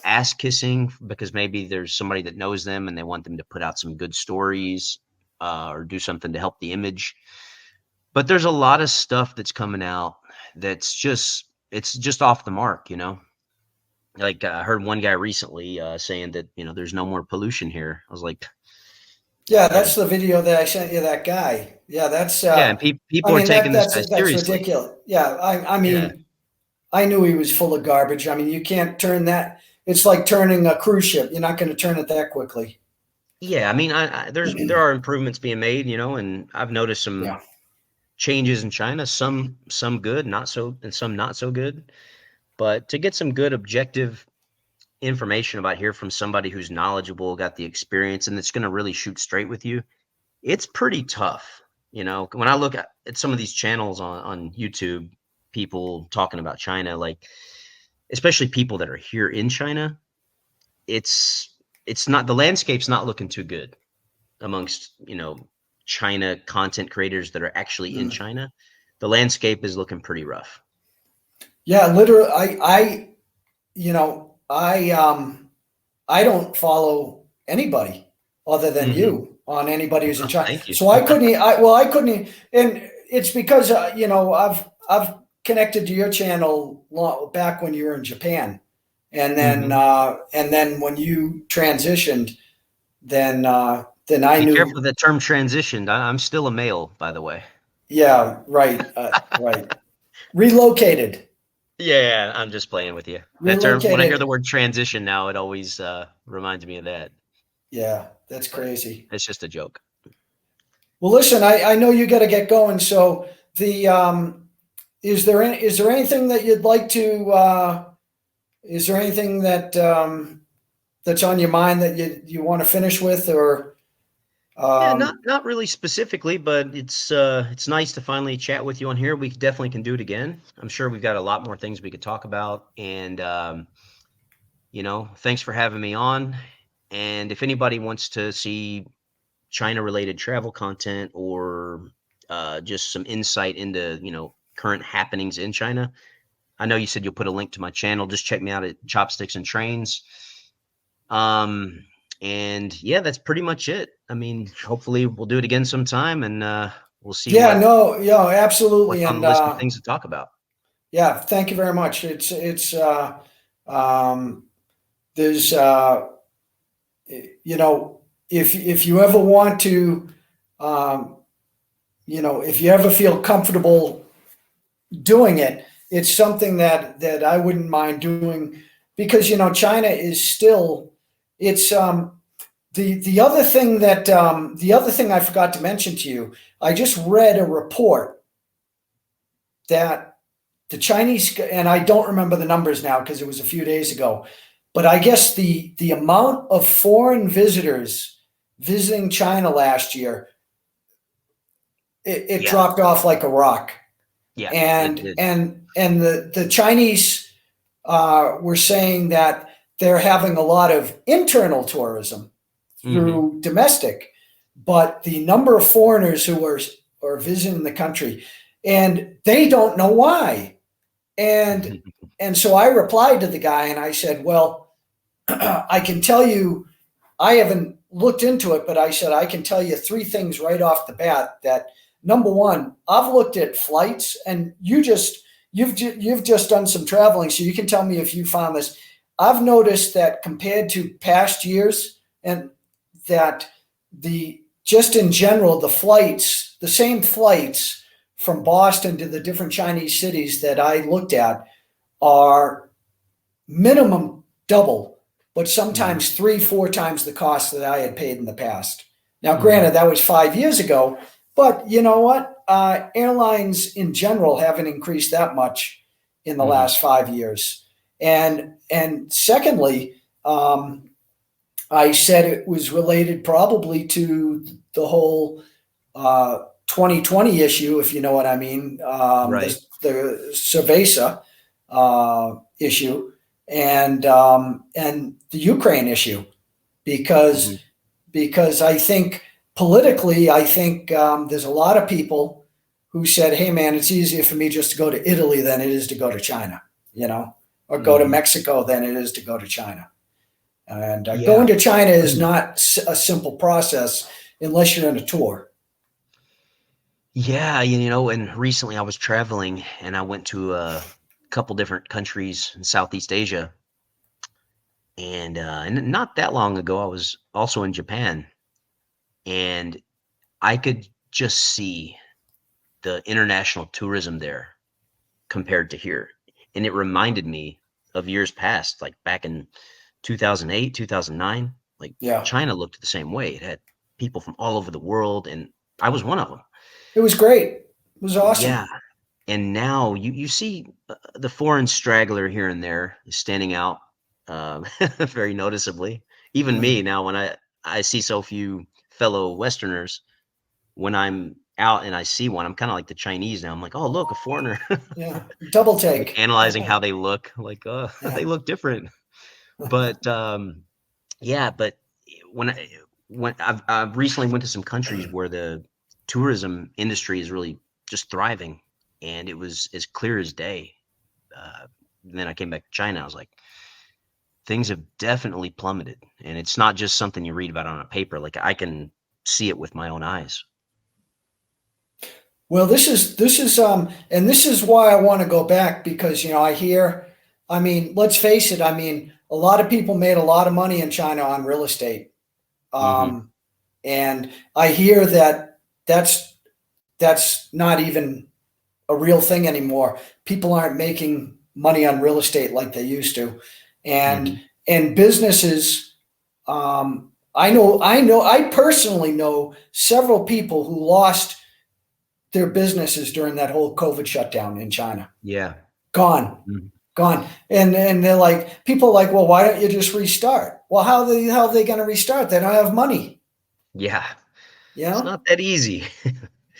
ass kissing because maybe there's somebody that knows them and they want them to put out some good stories or do something to help the image. But there's a lot of stuff that's coming out that's just off the mark. Like I heard one guy recently saying that there's no more pollution here. I was like, Yeah, that is, that's the video that I sent you. That guy. Yeah, that's. yeah, and I people are mean, taking this guy that's seriously. ridiculous. Yeah, I Yeah. mean, I knew he was full of garbage. I mean, you can't turn that. It's like turning a cruise ship. You're not going to turn it that quickly. Yeah, I mean, there are improvements being made, and I've noticed some Yeah. changes in China, some good, not so, and some not so good. But to get some good objective information about here from somebody who's knowledgeable, got the experience, and that's going to really shoot straight with you, it's pretty tough. When I look at some of these channels on YouTube, people talking about China, like especially people that are here in China, it's not the landscape's not looking too good amongst China content creators that are actually in Mm. China. The landscape is looking pretty rough. Yeah, literally. I don't follow anybody other than Hmm. you on anybody who's in Oh, China. thank you. So I couldn't. I couldn't. And it's because I've connected to your channel back when you were in Japan, Hmm. and then when you transitioned, then I Be knew. careful of that term transitioned. I'm still a male, by the way. Yeah, right, right. Relocated, Yeah, I'm just playing with you. That term, when I hear the relocated. word transition now, it always reminds me of that. Yeah, that's But crazy. it's just a joke. Well, listen, I know you got to get going. So the is there anything that you'd like to is there anything that that's on your mind that you want to finish with or Yeah, not um, not really specifically, but it's nice to finally chat with you on here. We definitely can do it again. I'm sure we've got a lot more things we could talk about, and thanks for having me on. And if anybody wants to see China related travel content or just some insight into, current happenings in China, I know you said you'll put a link to my channel. Just check me out at Chopsticks and Trains. Um, and yeah, that's pretty much it. I mean, hopefully we'll do it again sometime and we'll see yeah, no, yeah, absolutely. what's on And the list of things to talk about. yeah, thank you very much. It's um, there's you know if you ever want to um, if you ever feel comfortable doing it, it's something that I wouldn't mind doing because China is still it's the other thing that the other thing I forgot to mention to you. I just read a report that the Chinese, and I don't remember the numbers now because it was a few days ago, but I guess the amount of foreign visitors visiting China last year, it Yeah. dropped off like a rock. Yeah, it and did. and and the Chinese were saying that they're having a lot of internal tourism Hmm. through domestic, but the number of foreigners who are visiting the country, and they don't know why. And and so I replied to the guy and I said, well, I can tell you, I haven't looked into it, but I said I can tell you three things right off the bat. That number one, I've looked at flights, and you've just done some traveling, so you can tell me if you found this. I've noticed that compared to past years, and that the just in general the same flights from Boston to the different Chinese cities that I looked at are minimum double, but Hmm. sometimes three, four times the cost that I had paid in the past. Now, Hmm. granted, that was 5 years ago, but you know what? Airlines in general haven't increased that much in the last 5 years. And secondly, I said it was related probably to the whole 2020 issue, if you know what I mean, Right. the Cerveza issue, and the Ukraine issue, because Mhm. I think politically, I think there's a lot of people who said, "Hey, man, it's easier for me just to go to Italy than it is to go to China, or go to Mhm. Mexico than it is to go to China." And going Yeah. to China is not a simple process unless you're in a tour. Yeah, and recently I was traveling and I went to a couple different countries in Southeast Asia. And not that long ago, I was also in Japan, and I could just see the international tourism there compared to here. And it reminded me of years past, like back in 2008, 2009. Like Yeah, China looked the same way. It had people from all over the world, and I was one of them. it was great. It was Yeah. awesome. And now you see the foreign straggler here and there standing out very noticeably. Even Mm, me now, when I see so few fellow Westerners, when I'm out and I see one, I'm kind of like the Chinese now. I'm like, oh, look, a foreigner. yeah, double Like take. analyzing how they look, like, Yeah. they look different. But yeah, but when I've recently went to some countries where the tourism industry is really just thriving, and it was as clear as day. Then I came back to China. I was like, things have definitely plummeted, and it's not just something you read about on a paper. Like I can see it with my own eyes. Well, and this is why I want to go back, because I hear, I mean, let's face it, I mean, a lot of people made a lot of money in China on real estate, Hmm. um, and I hear that that's not even a real thing anymore. People aren't making money on real estate like they used to, and Hmm. businesses. I personally know several people who lost their businesses during that whole COVID shutdown in China. Yeah. Gone, Mhm. gone. And they're like, people are like, well, why don't you just restart? Well, how are they going to restart? They don't have money. Yeah. You It's know, not that easy.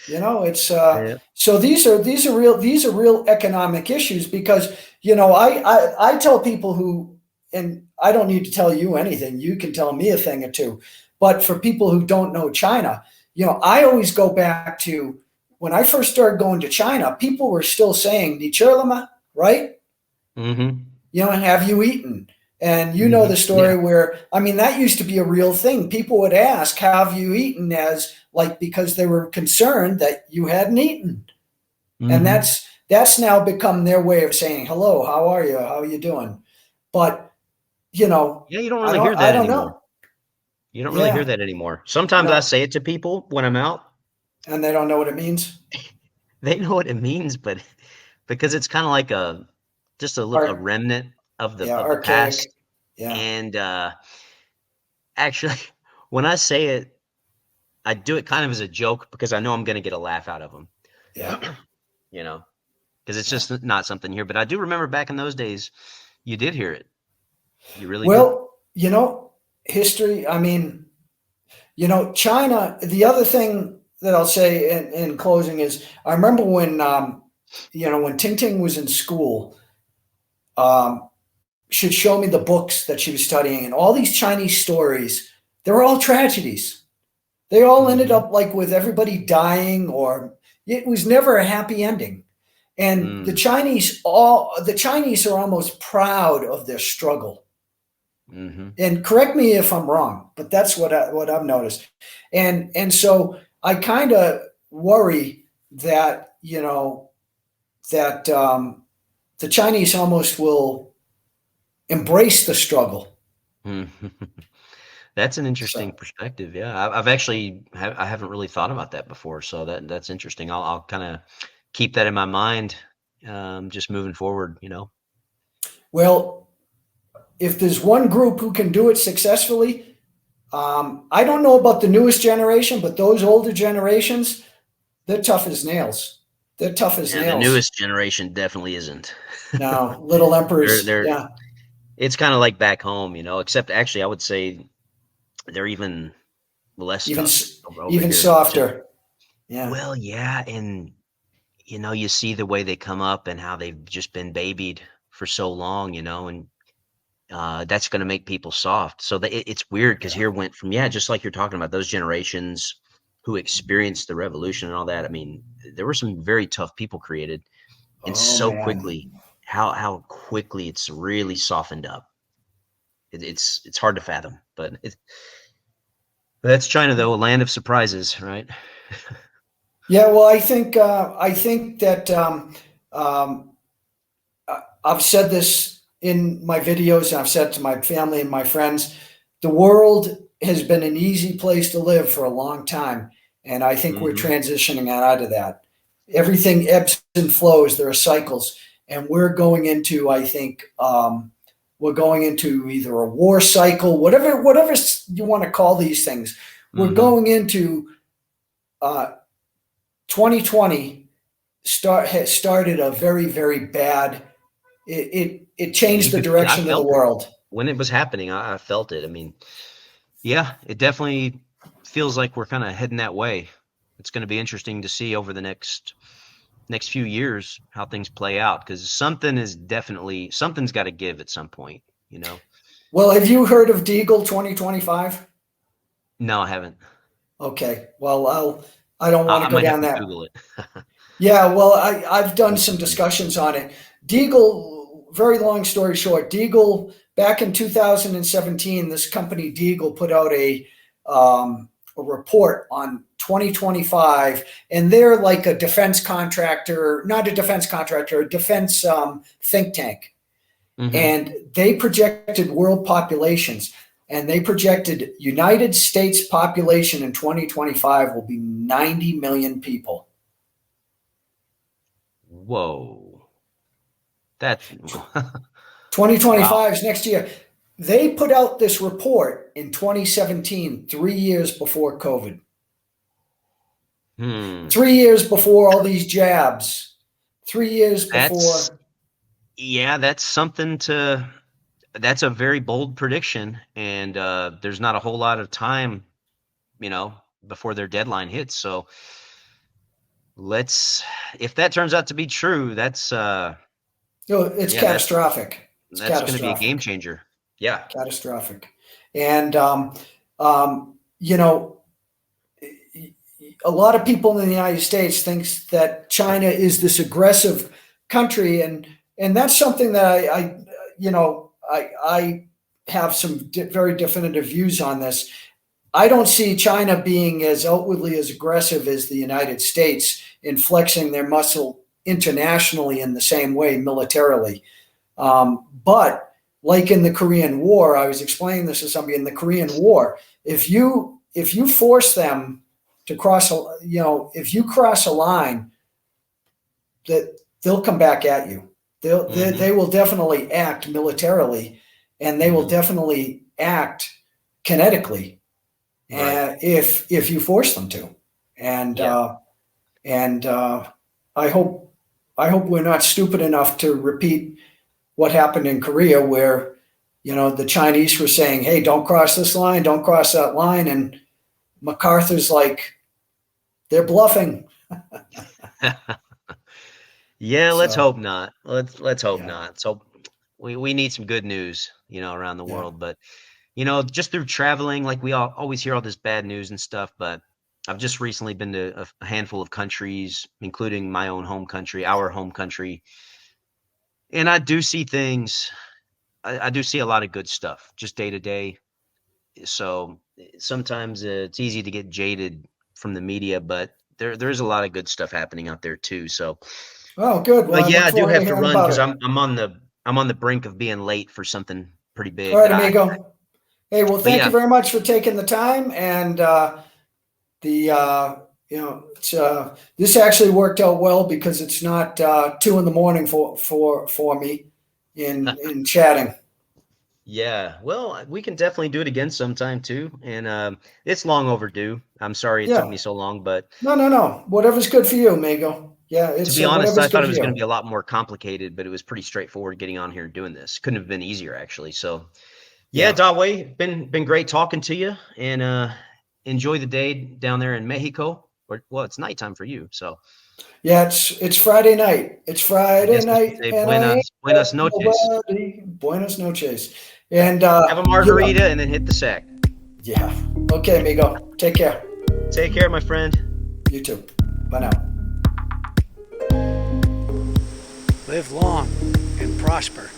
it's Yeah. so these are real economic issues, because I tell people who, and I don't need to tell you anything. You can tell me a thing or two. But for people who don't know China, I always go back to when I first started going to China. People were still saying "Ni chirlama," right? Hmm. Have you eaten? And Hmm. the Yeah. story where, I mean, that used to be a real thing. People would ask, have you eaten, as like, because they were concerned that you hadn't eaten. And Hmm. that's now become their way of saying, hello, how are you? How are you doing? But, Yeah, you don't I really don't, hear I that don't anymore. know. You don't really hear Yeah. that anymore. Sometimes I say it to people when I'm out. And they don't know what it means. They know what it means, but because it's kind of like a Art. remnant of the Yeah. past. Archaic. Yeah. And actually, when I say it, I do it kind of as a joke because I know I'm going to get a laugh out of them. Yeah. You know, because it's Yeah. just not something here. But I do remember back in those days, you did hear it. You really did. Well, history, I mean, China, the other thing that I'll say in closing is, I remember when Ting Ting was in school, um, she'd show me the books that she was studying, and all these Chinese stories, they were all tragedies. They all ended Hmm. up like with everybody dying, or it was never a happy ending. And Mm. the Chinese are almost proud of their struggle. Hmm. And correct me if I'm wrong, but that's what I've noticed. And so I kind of worry that that the Chinese almost will embrace the struggle. That's an interesting So, perspective. Yeah, I've actually I haven't really thought about that before. So that's interesting. I'll kind of keep that in my mind, just moving forward. well, if there's one group who can do it successfully, I don't know about the newest generation, but those older generations, they're tough as nails. They're tough as Yeah, the nails. newest generation definitely isn't. No, little emperors. They're Yeah, it's kind of like back home, except actually I would say they're even less even tough over even here. softer. Yeah. Well, yeah, and you see the way they come up and how they've just been babied for so long, and that's going to make people soft. So it's weird because Yeah. here went from, yeah, just like you're talking about, those generations who experienced the revolution and all that. I mean, there were some very tough people created, and Oh so man. quickly, how quickly it's really softened up. It's hard to fathom, but that's China, though, a land of surprises, right? Yeah. Well, I think that I've said this in my videos, and I've said to my family and my friends, the world has been an easy place to live for a long time, and I think we're Hmm. transitioning out of that. Everything ebbs and flows. There are cycles, and we're going into, I think, we're going into either a war cycle, whatever you want to call these things. We're Hmm. going into uh, 2020 has started a very very bad. It changed You the could I direction of the felt it world. when it was happening. I felt it. I mean, yeah, it definitely feels like we're kind of heading that way. It's going to be interesting to see over the next few years how things play out, because something's got to give at some point. Well, have you heard of Deagle 2025? No, I haven't. Okay. Well, I don't want I to go might have down to that. Google it. Yeah, well, I've done See some something. discussions on it. Deagle, very long story short, Deagle, back in 2017, this company Deagle put out a report on 2025, and they're like a defense contractor, not a defense contractor, a defense think tank. Hmm. And they projected world populations, and they projected United States population in 2025 will be 90 million people. Whoa, that's wow. 2025 is next year. They put out this report in 2017, 3 years before COVID, Hmm. 3 years before all these jabs, 3 years That's before. Yeah, that's something to. That's a very bold prediction, and there's not a whole lot of time, you know, before their deadline hits. So let's, if that turns out to be true, It's yeah, that's catastrophic. It's that's going to be a game catastrophic. changer. Yeah. Catastrophic. And, you know, a lot of people in the United States thinks that China is this aggressive country, and that's something that I have some very definitive views on this. I don't see China being as outwardly as aggressive as the United States in flexing their muscle internationally in the same way militarily. But like in the Korean War, I was explaining this to somebody in the Korean War. If you force them to cross, if you cross a line, that they'll come back at you. They Hmm. will definitely act militarily, and they will Hmm. definitely act kinetically, Right. if you force them to. And Yeah. and I hope we're not stupid enough to repeat what happened in Korea, where the Chinese were saying, "Hey, don't cross this line, don't cross that line," and MacArthur's like, "They're bluffing." Yeah. Let's So hope not. Let's hope yeah, not. So we need some good news, around the yeah, world, but just through traveling, like we always hear all this bad news and stuff, but I've just recently been to a handful of countries, including my own home country, our home country, and I do see things. I do see a lot of good stuff, just day to day. So sometimes it's easy to get jaded from the media, but there's a lot of good stuff happening out there too. So, well, good. Well, but I yeah, look I do forward to have to hearing run about because it. I'm on the brink of being late for something pretty All big right, that I. amigo. Hey, well, But thank you yeah, very much for taking the time, and the this actually worked out well because it's not 2 in the morning for me in chatting. yeah. Well, we can definitely do it again sometime too, and it's long overdue. I'm sorry it took Yeah, me so long, but no, no, no. Whatever's good for you, amigo. Yeah, To it's be honest, whatever's I thought good it for was going to be you. a lot more complicated, but it was pretty straightforward getting on here and doing this. Couldn't have been easier, actually. So, yeah, Yeah. Dawei, been great talking to you, and enjoy the day down there in Mexico. Or, well, it's nighttime for you, so Yeah, it's Friday night. It's I Friday guess I should night, say and I ain't buenas got noches. nobody. Buenos noches. And Have a you know, margarita and then hit the sack. yeah. Okay, amigo. Take care. Take care, my friend. You too. Bye now. Live long and prosper.